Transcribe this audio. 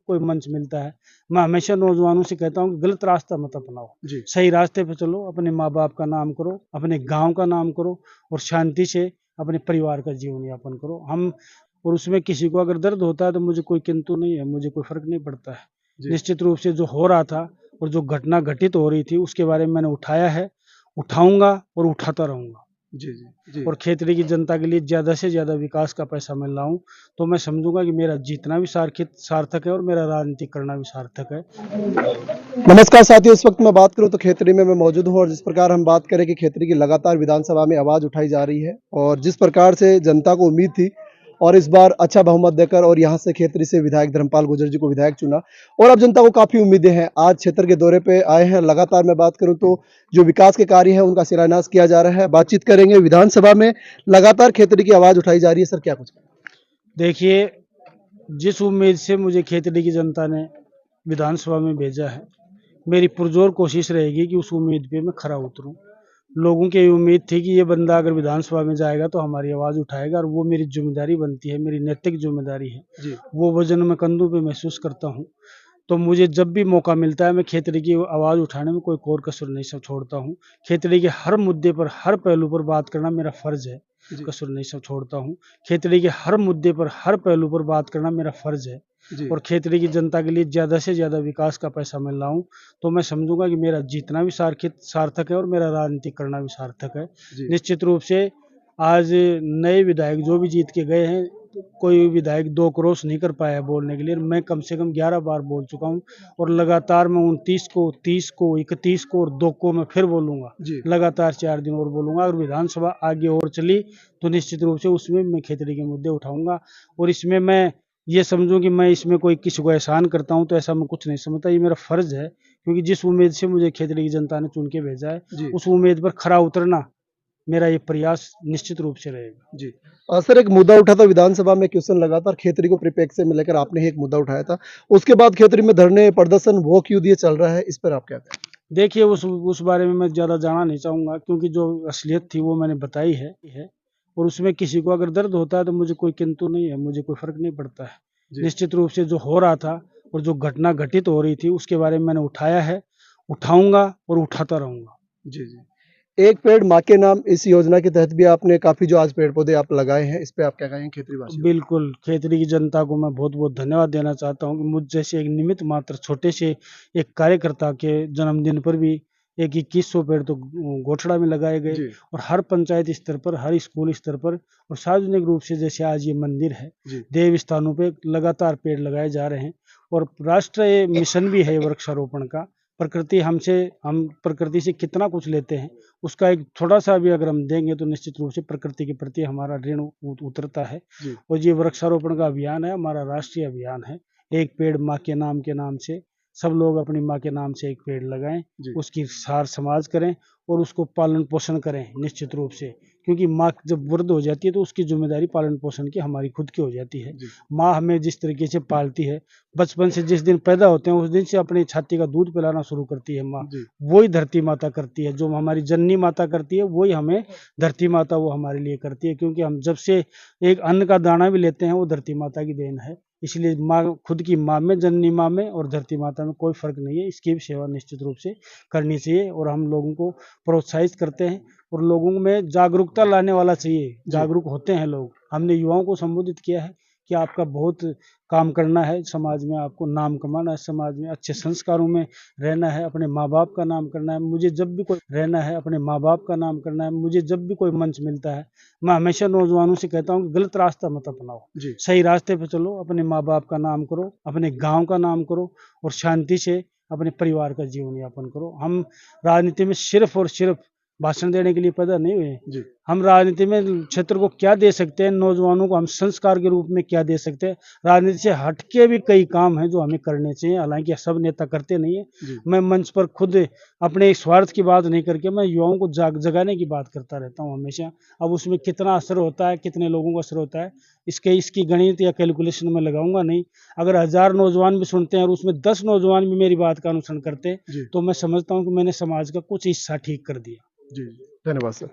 कोई मंच मिलता है, मैं हमेशा नौजवानों से कहता हूँ कि गलत रास्ता मत अपनाओ, सही रास्ते पे चलो, अपने माँ बाप का नाम करो, अपने गांव का नाम करो और शांति से अपने परिवार का जीवन यापन करो। हम और उसमें किसी को अगर दर्द होता है तो मुझे कोई किंतु नहीं है, मुझे कोई फर्क नहीं पड़ता है। निश्चित रूप से जो हो रहा था और जो घटना घटित हो रही थी उसके बारे में मैंने उठाया है, उठाऊंगा और उठाता रहूंगा। जी। और खेतड़ी की जनता के लिए ज़्यादा से ज़्यादा विकास का पैसा मिल रहा हूँ तो मैं समझूंगा कि मेरा जीतना भी सार्थक है और मेरा राजनीति करना भी सार्थक है। नमस्कार साथियों, इस वक्त मैं बात करूं तो खेतड़ी में मैं मौजूद हूं और जिस प्रकार हम बात करें कि खेतड़ी की लगातार विधानसभा में आवाज़ उठाई जा रही है और जिस प्रकार से जनता को उम्मीद थी और इस बार अच्छा बहुमत देकर और यहां से खेतड़ी से विधायक धर्मपाल गुर्जर जी को विधायक चुना और अब जनता को काफ़ी उम्मीदें हैं। आज क्षेत्र के दौरे पे आए हैं। लगातार मैं बात करूं तो जो विकास के कार्य हैं उनका शिलान्यास किया जा रहा है। बातचीत करेंगे। विधानसभा में लगातार खेतड़ी की आवाज़ उठाई जा रही है। सर, क्या कुछ? देखिए, जिस उम्मीद से मुझे खेतड़ी की जनता ने विधानसभा में भेजा है, मेरी पुरजोर कोशिश रहेगी कि उस उम्मीद पे मैं खरा उतरूं। लोगों की उम्मीद थी कि ये बंदा अगर विधानसभा में जाएगा तो हमारी आवाज़ उठाएगा और वो मेरी जिम्मेदारी बनती है, मेरी नैतिक जिम्मेदारी है। वो वजन मैं कंधों पे महसूस करता हूँ। तो मुझे जब भी मौका मिलता है मैं खेतड़ी की आवाज़ उठाने में कोई कोर कसर नहीं सब छोड़ता हूँ। खेतड़ी के हर मुद्दे पर, हर पहलू पर बात करना मेरा फ़र्ज़ है, कसर नहीं सब छोड़ता हूँ। खेतड़ी के हर मुद्दे पर, हर पहलू पर बात करना मेरा फ़र्ज़ है और खेतड़ी की जनता के लिए ज़्यादा से ज़्यादा विकास का पैसा मिल रहा हूँ तो मैं समझूंगा कि मेरा जीतना भी सार्थक है और मेरा राजनीति करना भी सार्थक है। निश्चित रूप से आज नए विधायक जो भी जीत के गए हैं, कोई विधायक 2 क्रॉस नहीं कर पाया बोलने के लिए। मैं कम से कम 11 बार बोल चुका हूँ और लगातार मैं 29 को, 30 को, 31 को और 2 को मैं फिर बोलूँगा। लगातार 4 दिन और बोलूँगा। अगर विधानसभा आगे और चली तो निश्चित रूप से उसमें मैं खेतड़ी के मुद्दे उठाऊँगा और इसमें मैं ये समझूं कि मैं इसमें कोई किसी को एहसान करता हूं तो ऐसा मैं कुछ नहीं समझता। ये मेरा फ़र्ज़ है क्योंकि जिस उम्मीद से मुझे खेतड़ी की जनता ने चुन के भेजा है उस उम्मीद पर खरा उतरना मेरा ये प्रयास निश्चित रूप से रहेगा। सर, एक मुद्दा उठा था विधानसभा में, क्वेश्चन लगातार खेतड़ी को परिप्रेक्ष्य में लेकर आपने ही एक मुद्दा उठाया था। उसके बाद खेतड़ी में धरने, प्रदर्शन, वॉक युद्ध ये चल रहा है, इस पर आप क्या कहें? देखिए, उस बारे में मैं ज़्यादा जाना नहीं चाहूँगा क्योंकि जो असलियत थी वो मैंने बताई है और उसमें किसी को अगर दर्द होता है तो मुझे कोई किंतु नहीं है, मुझे कोई फ़र्क नहीं पड़ता है। निश्चित रूप से जो हो रहा था और जो घटना घटित हो रही थी उसके बारे में मैंने उठाया है, उठाऊंगा और उठाता रहूंगा। एक पेड़ माँ के नाम, इस योजना के तहत भी आपने काफी जो आज पेड़ पौधे आप लगाए हैं, इस पे आप क्या कहेंगे खेतड़ी वासियों? बिल्कुल, खेतड़ी की जनता को मैं बहुत बहुत धन्यवाद देना चाहता हूँ कि मुझ जैसे एक निमित्त मात्र छोटे से एक कार्यकर्ता के जन्मदिन पर भी एक 2100 पेड़ तो गोठड़ा में लगाए गए और हर पंचायत स्तर पर, हर स्कूल स्तर पर और सार्वजनिक रूप से जैसे आज ये मंदिर है, देव स्थानों पे लगातार पेड़ लगाए जा रहे हैं और राष्ट्रीय मिशन भी है वृक्षारोपण का। हम प्रकृति से कितना कुछ लेते हैं, उसका एक थोड़ा सा भी अगर हम देंगे तो निश्चित रूप से प्रकृति के प्रति हमारा ऋण उतरता है और ये वृक्षारोपण का अभियान है, हमारा राष्ट्रीय अभियान है। एक पेड़ माँ के नाम से सब लोग अपनी माँ के नाम से एक पेड़ लगाएं, उसकी सार समाज करें और उसको पालन पोषण करें निश्चित रूप से, क्योंकि माँ जब वृद्ध हो जाती है तो उसकी जिम्मेदारी पालन पोषण की हमारी खुद की हो जाती है। माँ हमें जिस तरीके से पालती है, बचपन से जिस दिन पैदा होते हैं उस दिन से अपनी छाती का दूध पिलाना शुरू करती है माँ, वही धरती माता करती है। जो हमारी जननी माता करती है वही हमें धरती माता वो हमारे लिए करती है, क्योंकि हम जब से एक अन्न का दाना भी लेते हैं वो धरती माता की देन है। इसलिए माँ, खुद की माँ में, जननी माँ में और धरती माता में कोई फर्क नहीं है। इसकी भी सेवा निश्चित रूप से करनी चाहिए और हम लोगों को प्रोत्साहित करते हैं और लोगों में जागरूकता लाने वाला चाहिए। जागरूक होते हैं लोग। हमने युवाओं को संबोधित किया है कि आपका बहुत काम करना है, समाज में आपको नाम कमाना है, समाज में अच्छे संस्कारों में रहना है, अपने माँ बाप का नाम करना है। मुझे जब भी कोई रहना है, अपने माँ बाप का नाम करना है। मुझे जब भी कोई मंच मिलता है मैं हमेशा नौजवानों से कहता हूँ कि गलत रास्ता मत अपनाओ, सही रास्ते पे चलो, अपने माँ बाप का नाम करो, अपने गाँव का नाम करो और शांति से अपने परिवार का जीवन यापन करो। हम राजनीति में सिर्फ और सिर्फ भाषण देने के लिए पैदा नहीं हुए। हम राजनीति में क्षेत्र को क्या दे सकते हैं, नौजवानों को हम संस्कार के रूप में क्या दे सकते हैं। राजनीति से हटके भी कई काम हैं जो हमें करने चाहिए, हालांकि सब नेता करते नहीं है। मैं मंच पर खुद अपने स्वार्थ की बात नहीं करके मैं युवाओं को जगाने की बात करता रहता हूँ हमेशा। अब उसमें कितना असर होता है, कितने लोगों का असर होता है, इसकी गणित या कैलकुलेशन में लगाऊंगा नहीं। अगर 1000 नौजवान भी सुनते हैं और उसमें 10 नौजवान भी मेरी बात का अनुसरण करते हैं तो मैं समझता हूँ कि मैंने समाज का कुछ हिस्सा ठीक कर दिया। धन्यवाद सर।